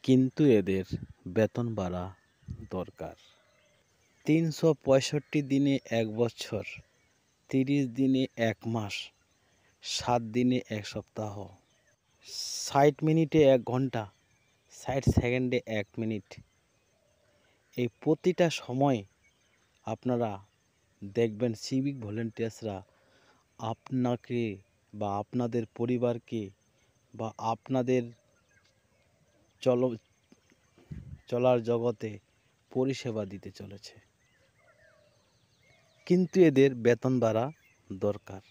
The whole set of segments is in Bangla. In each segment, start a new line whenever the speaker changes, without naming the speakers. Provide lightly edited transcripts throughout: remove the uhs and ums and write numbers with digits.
কিন্তু এদের বেতন বাড়া দরকার। 365 দিনে 1 বছর, 30 দিনে 1 মাস, 7 দিনে 1 সপ্তাহ, 60 মিনিটে 1 ঘন্টা, 60 সেকেন্ডে 1 মিনিট। এই প্রতিটা সময় আপনারা দেখবেন সিভিক ভলেন্টিয়ার্সরা আপনাকে বা আপনাদের পরিবারকে বা আপনাদের চলার জগতে পরিষেবা দিতে চলেছে। কিন্তু এদের বেতন বাড়া দরকার।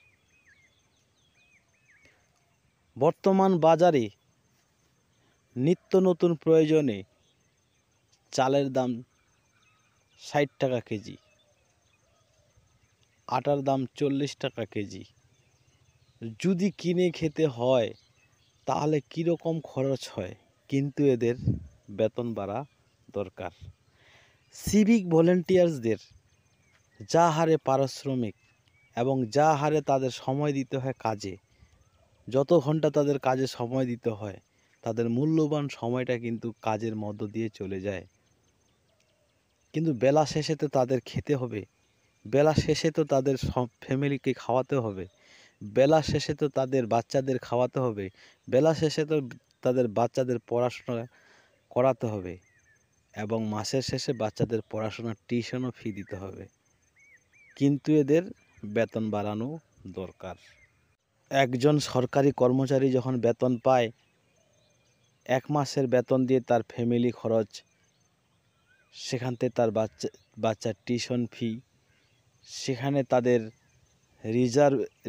বর্তমান বাজারে নিত্য নতুন প্রয়োজনে চালের দাম 60 টাকা কেজি, আটার দাম 40 টাকা কেজি। যদি কিনে খেতে হয় তাহলে কীরকম খরচ হয়, কিন্তু এদের বেতন বাড়া দরকার। সিভিক ভলেন্টিয়ার্সদের যা হারে পারিশ্রমিক এবং যা হারে তাদের সময় দিতে হয় কাজে, যত ঘন্টা তাদের কাজে সময় দিতে হয়, তাদের মূল্যবান সময়টা কিন্তু কাজের মধ্য দিয়ে চলে যায়। কিন্তু বেলা শেষে তো তাদের খেতে হবে, বেলা শেষে তো তাদের ফ্যামিলিকে খাওয়াতে হবে, বেলা শেষে তো তাদের বাচ্চাদের খাওয়াতে হবে, বেলা শেষে তো তাদের বাচ্চাদের পড়াশোনা করাতে হবে এবং মাসের শেষে বাচ্চাদের পড়াশোনার টিউশনও ফি দিতে হবে। কিন্তু এদের বেতন বাড়ানো দরকার। একজন সরকারি কর্মচারী যখন বেতন পায়, 1 মাসের বেতন দিয়ে তার ফ্যামিলি খরচ, সেখান থেকে তার বাচ্চার টিউশন ফি, সেখানে তাদের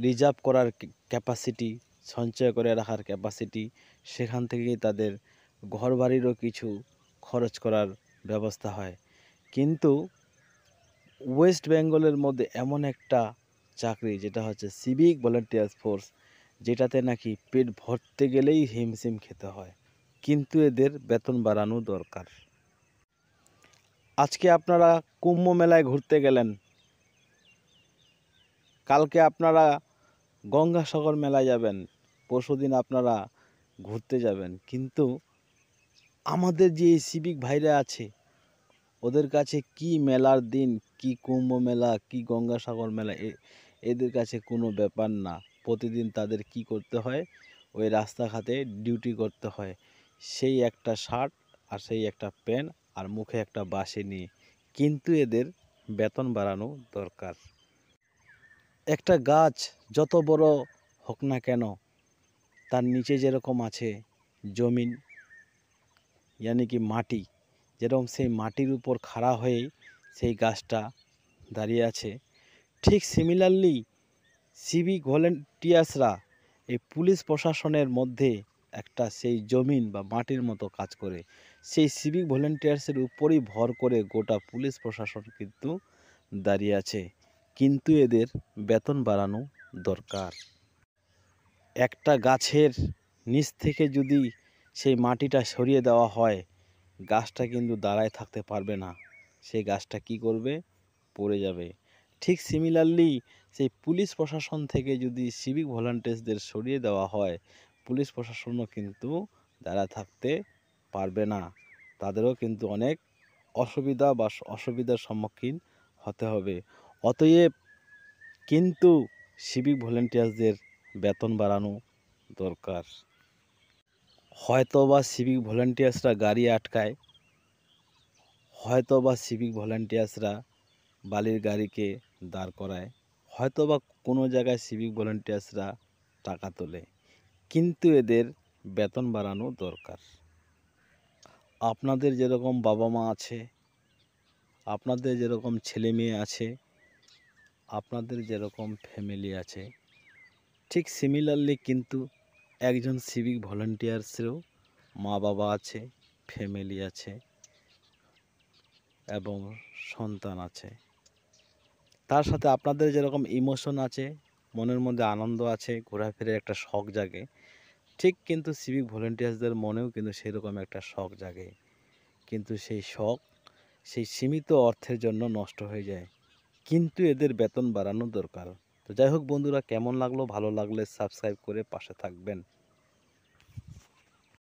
রিজার্ভ করার ক্যাপাসিটি, সঞ্চয় করে রাখার ক্যাপাসিটি, সেখান থেকেই তাদের ঘরবাড়িরও কিছু খরচ করার ব্যবস্থা হয়। কিন্তু ওয়েস্ট বেঙ্গলের মধ্যে এমন একটা চাকরি যেটা হচ্ছে সিভিক ভলেন্টিয়ার্স ফোর্স, যেটাতে নাকি পেট ভরতে গেলেই হিমশিম খেতে হয়। কিন্তু এদের বেতন বাড়ানো দরকার। আজকে আপনারা কুম্ভ মেলায় ঘুরতে গেলেন, কালকে আপনারা গঙ্গাসাগর মেলায় যাবেন, পরশুদিন আপনারা ঘুরতে যাবেন। কিন্তু আমাদের যে সিভিক ভাইরা আছে, ওদের কাছে কি মেলার দিন, কি কুম্ভ মেলা, কি গঙ্গাসাগর মেলা, এদের কাছে কোনো ব্যাপার না। প্রতিদিন তাদের কি করতে হয়, ওই রাস্তাঘাটে ডিউটি করতে হয়, সেই একটা শার্ট আর সেই একটা প্যান্ট আর মুখে একটা বাঁশি নিয়ে। কিন্তু এদের বেতন বাড়ানো দরকার। একটা গাছ যত বড় হোক না কেন, তার নিচে যেরকম আছে জমিন, ইয়ানি কি মাটি, যেরকম সেই মাটির উপর খাড়া হয়েই সেই গাছটা দাঁড়িয়ে আছে, ঠিক সিমিলারলি সিভিক ভলেন্টিয়ার্সরা এই পুলিশ প্রশাসনের মধ্যে একটা সেই জমিন বা মাটির মতো কাজ করে। সেই সিভিক ভলেন্টিয়ার্সের উপরই ভর করে গোটা পুলিশ প্রশাসন কিন্তু দাঁড়িয়ে আছে। কিন্তু এদের বেতন বাড়ানো দরকার। একটা গাছের নিচ থেকে যদি সেই মাটিটা সরিয়ে দেওয়া হয়, গাছটা কিন্তু দাঁড়ায় থাকতে পারবে না, সেই গাছটা কি করবে, পড়ে যাবে। ঠিক সিমিলারলি সেই পুলিশ প্রশাসন থেকে যদি সিভিক ভলান্টিয়ার্সদের সরিয়ে দেওয়া হয়, পুলিশ প্রশাসনও কিন্তু দাঁড়ায় থাকতে পারবে না, তাদেরও কিন্তু অনেক অসুবিধার সম্মুখীন হতে হবে। অতএব কিন্তু সিভিক ভলেন্টিয়ার্সদের বেতন বাড়ানো দরকার। হয়তো বা সিভিক ভলেন্টিয়ার্সরা গাড়ি আটকায়, হয়তো বা সিভিক ভলেন্টিয়ার্সরা বালির গাড়িকে দাঁড় করায়, হয়তো বা কোনো জায়গায় সিভিক ভলেন্টিয়ার্সরা টাকা তোলে, কিন্তু এদের বেতন বাড়ানো দরকার। আপনাদের যেরকম বাবা মা আছে, আপনাদের যেরকম ছেলে মেয়ে আছে, আপনাদের যেরকম ফ্যামিলি আছে, ঠিক সিমিলারলি কিন্তু একজন সিভিক ভলেন্টিয়ার্সেরও মা বাবা আছে, ফ্যামিলি আছে এবং সন্তান আছে। তার সাথে আপনাদের যেরকম ইমোশন আছে, মনের মধ্যে আনন্দ আছে, ঘোরাফেরার একটা শখ জাগে, ঠিক কিন্তু সিভিক ভলেন্টিয়ার্সদের মনেও কিন্তু সেরকম একটা শখ জাগে। কিন্তু সেই শখ সেই সীমিত অর্থের জন্য নষ্ট হয়ে যায়। কিন্তু এদের বেতন বাড়ানো দরকার। তো যাই হোক বন্ধুরা, কেমন লাগলো, ভালো লাগলে সাবস্ক্রাইব করে পাশে থাকবেন।